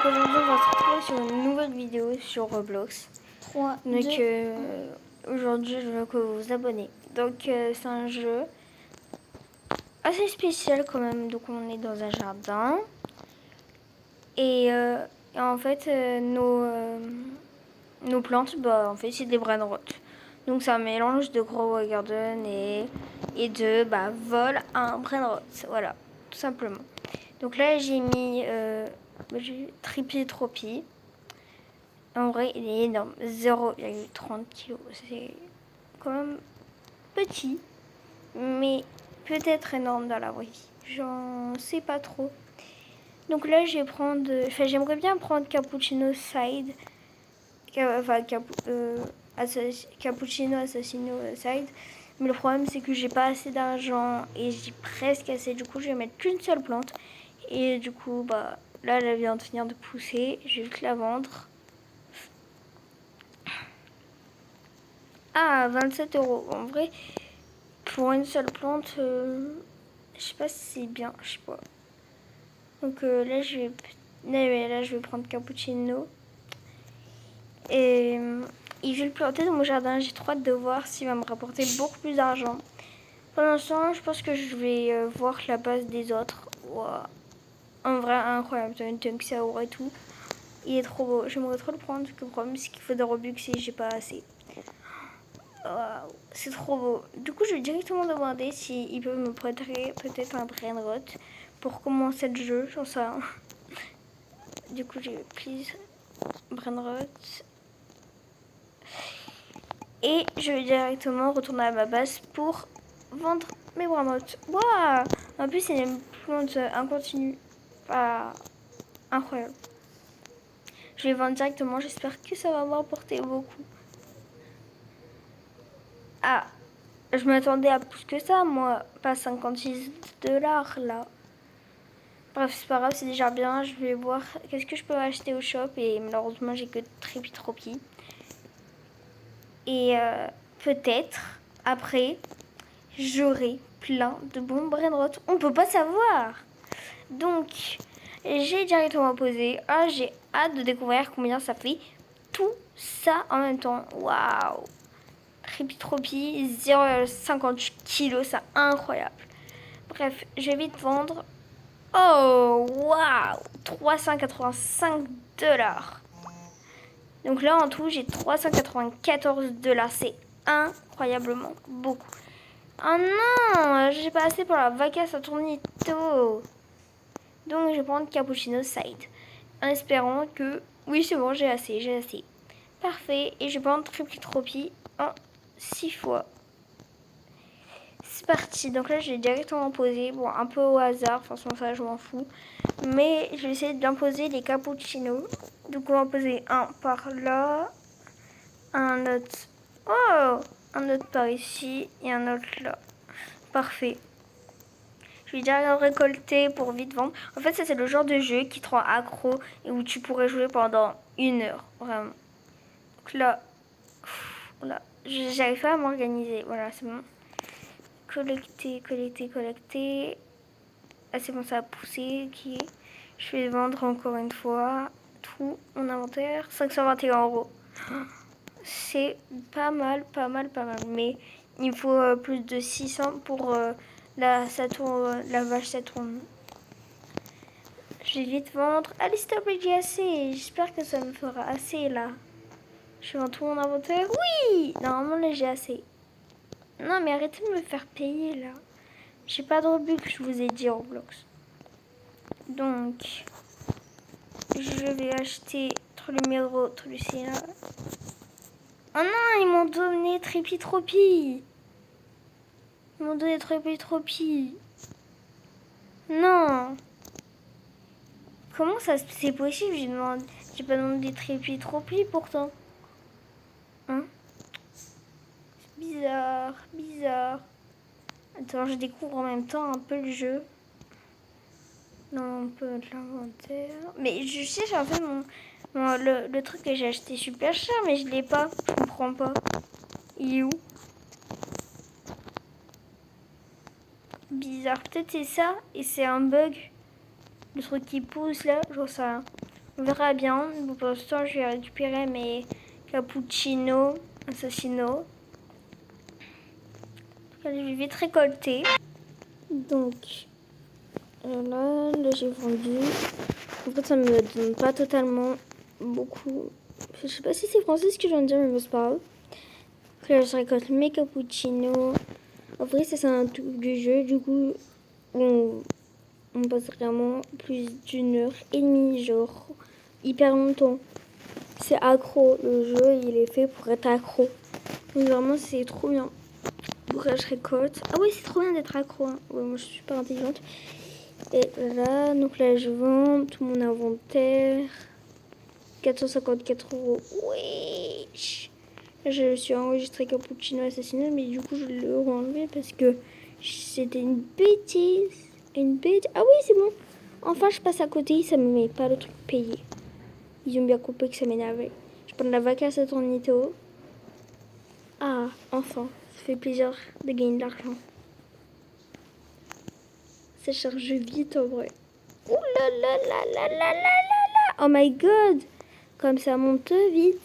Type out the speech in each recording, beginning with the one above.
aujourd'hui on va se retrouver sur une nouvelle vidéo sur Roblox. 3, Donc 2... aujourd'hui je veux que vous vous abonnez. Donc c'est un jeu assez spécial quand même. Donc on est dans un jardin. Et en fait nos plantes, en fait c'est des brainrots. Donc c'est un mélange de Grow Garden et de vol à un brainrot. Voilà, tout simplement. Donc là j'ai mis Trippy Tropy. En vrai, il est énorme. 0,30 kg. C'est quand même petit, mais peut-être énorme dans la vraie vie. J'en sais pas trop. Donc là, je vais prendre... j'aimerais bien prendre Cappuccino Side. Cappuccino Assassino Side. Mais le problème, c'est que j'ai pas assez d'argent et j'ai presque assez. Du coup, je vais mettre qu'une seule plante. Et du coup, là, elle vient de finir de pousser. Je vais juste la vendre. Ah, 27 €. En vrai, pour une seule plante, je sais pas si c'est bien, je sais pas. Donc là, je vais prendre Cappuccino. Et je vais le planter dans mon jardin. J'ai trop hâte de voir s'il va me rapporter beaucoup plus d'argent. Pour l'instant, je pense que je vais voir la base des autres. Wow. En vrai, incroyable. T'as une Tunksaur et tout. Il est trop beau. J'aimerais trop le prendre. Le problème, c'est qu'il faut des Robux et j'ai pas assez. Wow, c'est trop beau. Du coup, je vais directement demander s'ils peuvent me prêter peut-être un brainrot pour commencer le jeu. J'en sais rien. Du coup, j'ai please brainrot. Et je vais directement retourner à ma base pour vendre mes brainrots. Waouh! En plus, c'est une plante incontinue. Ah, incroyable. Je vais vendre directement. J'espère que ça va m'apporter beaucoup. Ah, je m'attendais à plus que ça, moi. Pas 56 $ là. Bref, c'est pas grave, c'est déjà bien. Je vais voir qu'est-ce que je peux acheter au shop. Et malheureusement, j'ai que Trippy Tropy. Et peut-être, après, j'aurai plein de bons brainrots. On peut pas savoir. Donc, j'ai directement posé. Ah, j'ai hâte de découvrir combien ça fait tout ça en même temps. Waouh! Trippy Tropy, 0,50 kg, c'est incroyable. Bref, je vais vite vendre. Oh, waouh! 385 $. Donc là, en tout, j'ai 394 $. C'est incroyablement beaucoup. Oh non, j'ai pas assez pour la vaca Saturnito. Donc, je vais prendre Cappuccino Side. En espérant que... Oui, c'est bon, j'ai assez, j'ai assez. Parfait. Et je vais prendre Trippy Tropy en 6 fois. C'est parti. Donc là, je vais directement poser. Bon, un peu au hasard. De toute façon, ça, je m'en fous. Mais je vais essayer de bien poser les cappuccinos. Donc, on va poser un par là. Un autre. Oh! Un autre par ici. Et un autre là. Parfait. Je vais déjà récolter pour vite vendre. En fait, ça, c'est le genre de jeu qui te rend accro et où tu pourrais jouer pendant 1 heure. Vraiment. Donc là. Voilà. J'arrive pas à m'organiser. Voilà, c'est bon. Collecter, collecter, collecter. Ah, c'est bon, ça a poussé. Ok. Je vais vendre encore une fois tout mon inventaire. 521 €. C'est pas mal, pas mal, pas mal. Mais il faut plus de 600 pour la vache Saturne. Je vais vite vendre. Allez, s'il te plaît, j'ai assez. J'espère que ça me fera assez là. Je vends tout mon inventaire. Oui! Normalement, là, j'ai assez. Non, mais arrêtez de me faire payer là. J'ai pas de Robux, je vous ai dit, Roblox. Donc, je vais acheter Troluméro, Trolucina. Oh non, ils m'ont donné Trippy Tropy. Ils m'ont donné Trippy Tropy. Non. Comment ça c'est possible? J'ai pas demandé Trippy Tropy pourtant. Hein? C'est bizarre, bizarre. Attends, je découvre en même temps un peu le jeu. Non, on peut mettre l'inventaire. Mais je sais, en fait, le truc que j'ai acheté super cher, mais je l'ai pas. Je comprends pas. Il est où? Bizarre. Peut-être c'est ça et c'est un bug. Le truc qui pousse là, j'en sais rien. On verra bien. Bon, pour l'instant, je vais récupérer mes cappuccino, assassino. Je vais vite récolter. Donc, là j'ai vendu. En fait, ça me donne pas totalement beaucoup. Je sais pas si c'est français ce que je viens de dire, mais bon, c'est pas grave. Là, je récolte mes cappuccinos. En vrai, ça, c'est un truc du jeu. Du coup, on passe vraiment plus d'1h30, genre hyper longtemps. C'est accro. Le jeu, il est fait pour être accro. Donc, vraiment, c'est trop bien. Donc là, je récolte. Ah oui, c'est trop bien d'être accro. Hein. Ouais, moi, je suis super intelligente. Et là, donc là, je vends tout mon inventaire. 454 €. Oui. Je suis enregistré Cappuccino Assassinat, mais du coup, je l'ai enlevé parce que c'était une bêtise. Une bêtise. Ah oui, c'est bon. Enfin, je passe à côté, ça me met pas le truc payé. Ils ont bien compris que ça m'énervait. Je prends de la vacasse à Tornito. Ah, enfin, ça fait plaisir de gagner de l'argent. Ça charge vite en vrai. Ouh là là là là là là là là. Oh my god. Comme ça monte vite.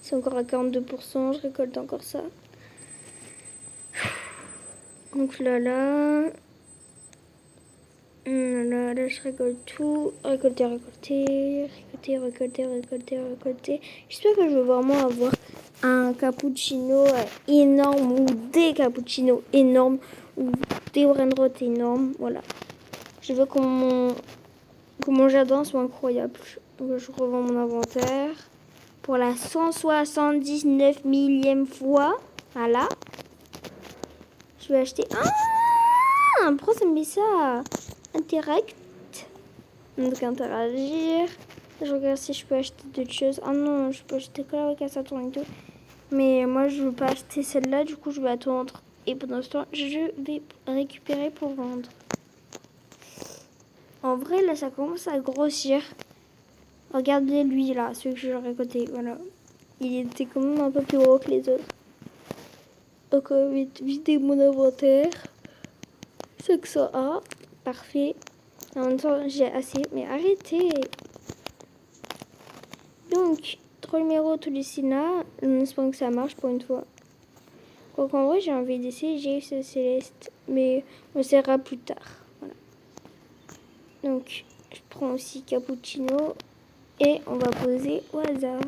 C'est encore à 42%, je récolte encore ça. Donc là, je récolte tout. Récolter. J'espère que je vais vraiment avoir un cappuccino énorme ou des cappuccinos énormes ou des brainrot énormes. Voilà. Je veux que mon jardin soit incroyable. Donc, je revends mon inventaire pour la 179 millième fois. Voilà. Je vais acheter. Ah, pourquoi ça me met ça? Interact. Donc interagir. Je regarde si je peux acheter d'autres choses. Ah non, je peux acheter que la vacasse à Tornado. Mais moi, je veux pas acheter celle-là. Du coup, je vais attendre. Et pendant ce temps, je vais récupérer pour vendre. En vrai, là, ça commence à grossir. Regardez lui, là, celui que je récolté. Voilà. Il était quand même un peu plus gros que les autres. Donc, on va vider mon inventaire. 500 A. Parfait. En même temps, j'ai assez. Mais arrêtez. Donc, 3 numéros tous les Sina. En espérant que ça marche pour une fois. Donc, en vrai, j'ai envie d'essayer. J'ai ce céleste. Mais on essaiera plus tard. Voilà. Donc, je prends aussi cappuccino. Et on va poser au hasard.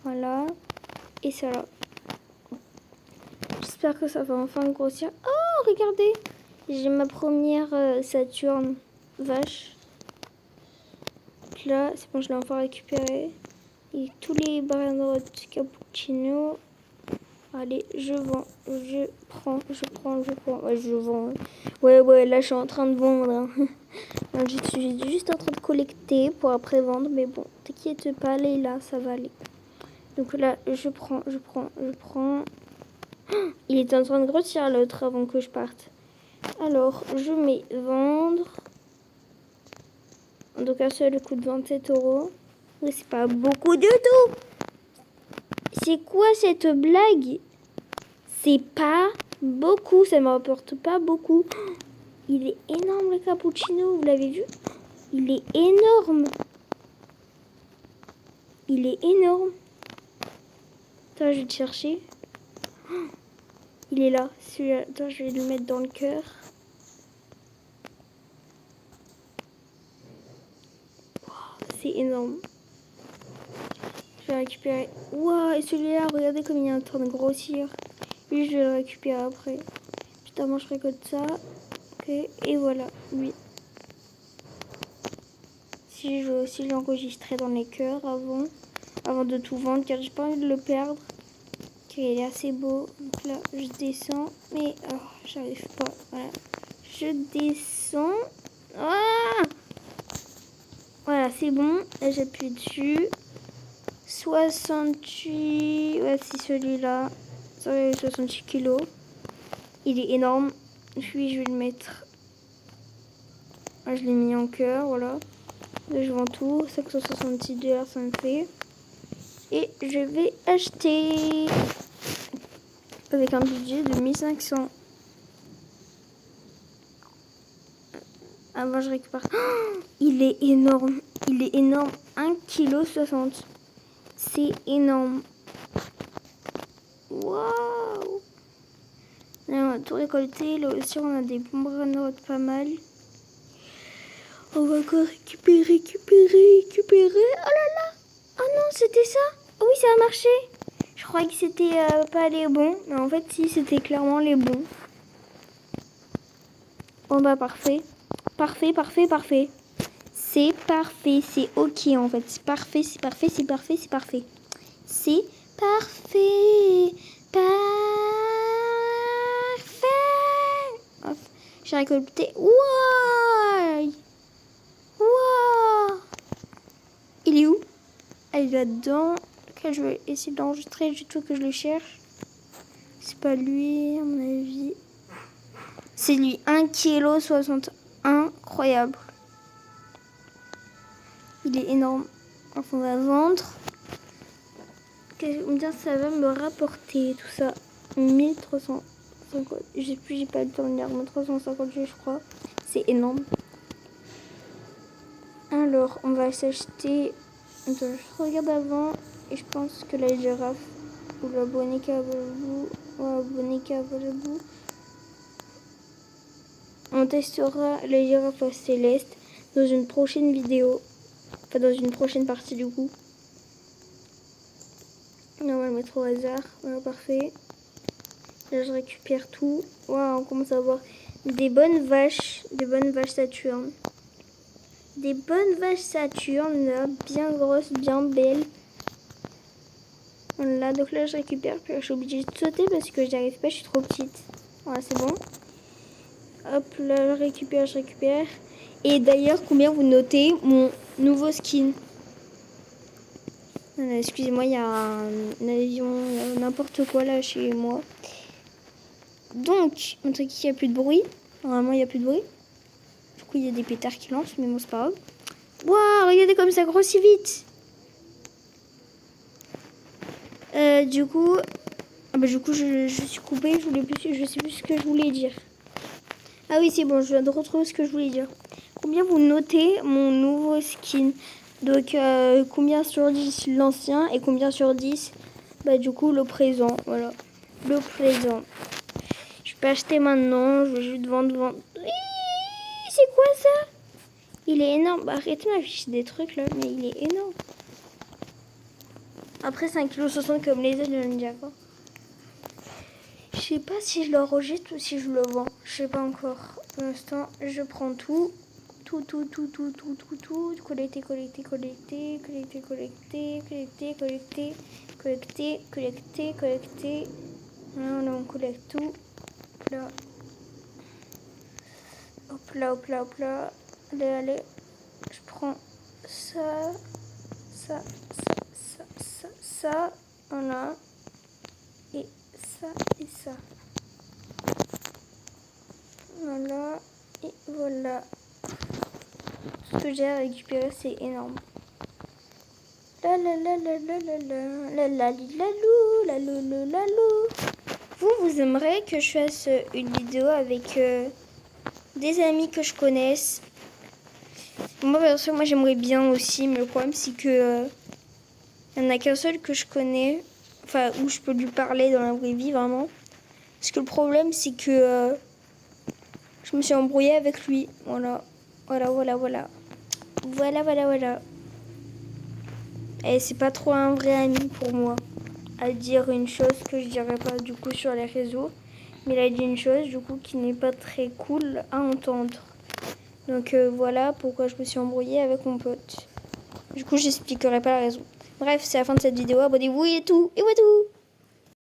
Voilà. Et ça là. J'espère que ça va enfin grossir. Oh, regardez. J'ai ma première Saturne vache. Donc là, c'est bon, je l'ai enfin récupéré. Et tous les brainrot cappuccino. Allez, je vends. Je prends. Ouais, je vends. Ouais, là, je suis en train de vendre. Hein. Non, je suis juste en train de collecter pour après vendre. Mais bon, t'inquiète pas, là, ça va aller. Donc là, je prends. Il est en train de grossir l'autre avant que je parte. Alors, je mets vendre. Donc un seul coûte 27 €. Mais c'est pas beaucoup du tout. C'est quoi cette blague? C'est pas beaucoup, ça me rapporte pas beaucoup. Il est énorme le cappuccino, vous l'avez vu? Il est énorme. Il est énorme. Attends, je vais le chercher. Il est là, celui-là. Attends, je vais le mettre dans le cœur. C'est énorme. Je vais récupérer. Waouh, et celui-là, regardez comme il est en train de grossir. Lui, je vais le récupérer après. Putain, je récolte ça. Ok, et voilà, lui. Si je veux aussi l'enregistrer dans les cœurs avant de tout vendre, car j'ai pas envie de le perdre. Car il est assez beau. Donc là, je descends, mais j'arrive pas. Voilà, je descends. Ah, voilà, c'est bon. Là, j'appuie dessus. 68. Ouais, c'est celui-là. 68 kilos. Il est énorme. Puis je vais le mettre. Là, je l'ai mis en cœur, voilà. Là, je vends tout. 566 $, ça me fait. Et je vais acheter avec un budget de 1500. Avant, je récupère. Oh, il est énorme. Il est énorme. 1,60 kg. C'est énorme. Waouh! Là, on a tout récolté. Là aussi, on a des bons brainrots pas mal. On va encore récupérer. Oh là là! Oh non, c'était ça? Oh oui, ça a marché. Je croyais que c'était pas les bons. Mais en fait, si, c'était clairement les bons. Bon bah parfait. Parfait. C'est parfait. C'est ok en fait. C'est parfait. C'est parfait. Hop, j'ai récolté. Wow! Il est où? Ah, il est là-dedans. Ok, je vais essayer d'enregistrer du tout que je le cherche. C'est pas lui, à mon avis. C'est lui, 1,60 kg. Incroyable. Il est énorme. Donc on va vendre. Combien ça va me rapporter tout ça? 1350. Je sais plus, j'ai pas le temps de lire. 1350, je crois. C'est énorme. Alors, on va s'acheter. Attends, je regarde avant. Et je pense que la girafe ou la bonica Valabou. On testera la girafe céleste dans une prochaine vidéo. Enfin, dans une prochaine partie du coup. Et on va le mettre au hasard. Voilà, parfait. Là, je récupère tout. Waouh, on commence à avoir des bonnes vaches. Des bonnes vaches Saturne. Des bonnes vaches Saturne, là. Bien grosses, bien belles. Voilà, donc là, je récupère. Puis là, je suis obligée de sauter parce que j'y arrive pas. Je suis trop petite. Voilà, c'est bon. Hop, là, je récupère. Et d'ailleurs, combien vous notez mon nouveau skin? Excusez-moi, il y a un avion, n'importe quoi là chez moi. Donc, on dirait qu'il n'y a plus de bruit. Normalement, il n'y a plus de bruit. Du coup, il y a des pétards qui lancent, mais bon, c'est pas grave. Waouh, regardez comme ça grossit vite. Du coup, je suis coupée. Je sais plus ce que je voulais dire. Ah oui, c'est bon, je viens de retrouver ce que je voulais dire. Combien vous notez mon nouveau skin? Donc, combien sur 10 l'ancien et combien sur 10 bah, du coup, le présent. Voilà, le présent. Je peux acheter maintenant, je vais juste vendre. C'est quoi ça? Il est énorme. Bah, arrêtez de m'afficher des trucs là, mais il est énorme. Après, c'est 1,60 kg comme les autres, je ne dis pas. Je sais pas si je le rejette ou si je le vends. Je sais pas encore. Pour l'instant, je prends tout. Tout. Collecter. Là, on collecte tout. Là. Hop là. Allez. Je prends ça. Voilà. Et ça. Voilà. Et voilà. Ce que j'ai à récupérer, c'est énorme. Vous aimeriez que je fasse une vidéo avec des amis que je connaisse. Moi, bien sûr, j'aimerais bien aussi, mais le problème, c'est que il n'y en a qu'un seul que je connais, enfin, où je peux lui parler dans la vraie vie, vraiment. Parce que le problème, c'est que je me suis embrouillée avec lui. Voilà. Et c'est pas trop un vrai ami pour moi. À dire une chose que je dirais pas du coup sur les réseaux. Mais il a dit une chose du coup qui n'est pas très cool à entendre. Donc voilà pourquoi je me suis embrouillée avec mon pote. Du coup, j'expliquerai pas la raison. Bref, c'est la fin de cette vidéo. Abonnez-vous et tout.